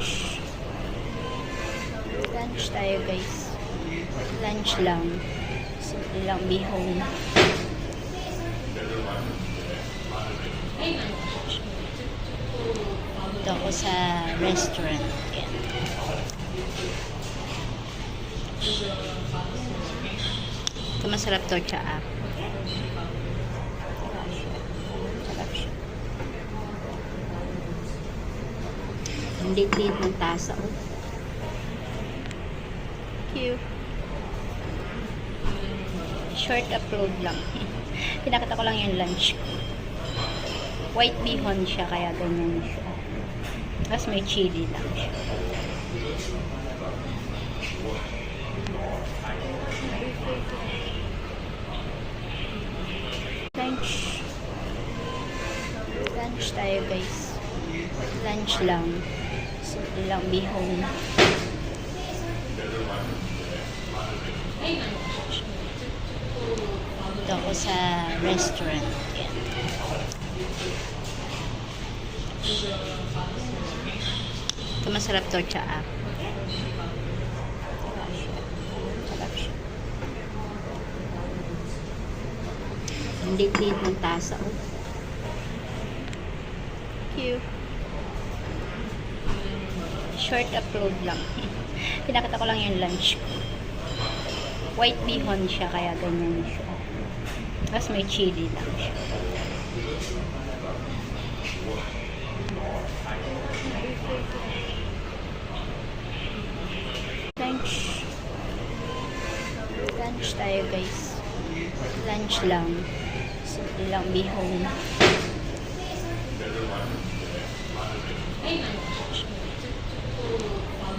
Lunch. Lunch tayo guys. Lunch lang. Simple lang bihon. Dito ako sa restaurant. Yan. Ito masarap to, tsaa. Sarap siya. Ang liit-liit ng tasa. Oh. Cute. Short upload lang. Pinakita ko lang yung lunch ko. White bihon siya, kaya ganyan siya. Tapos may chili lang siya. Lunch. Lunch tayo guys. Lunch lang. Simple lang bihon. Dito ako sa restaurant. Yan. Ito masarap to, tsaa. Sarap siya. Ang liit-liit ng tasa. Oh. Cute. Short upload lang. Pinakita ko lang yung lunch ko. White bihon siya, kaya ganyan siya. Tapos may chili lang siya. Lunch. Lunch tayo guys. Lunch lang. Simple lang bihon.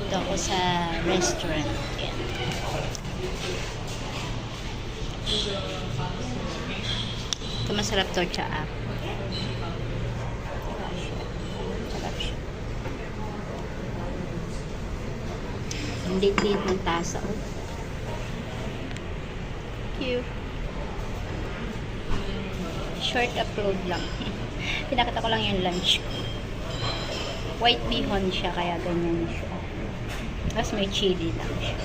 Dito ako sa restaurant. Yan. Ito masarap to, tsaa. Sarap siya. Ang liit-liit ng tasa. Oh. Cute. Short upload lang. Pinakita ko lang yung lunch ko. White bihon siya, kaya ganyan siya. Tapos may chili lang siya.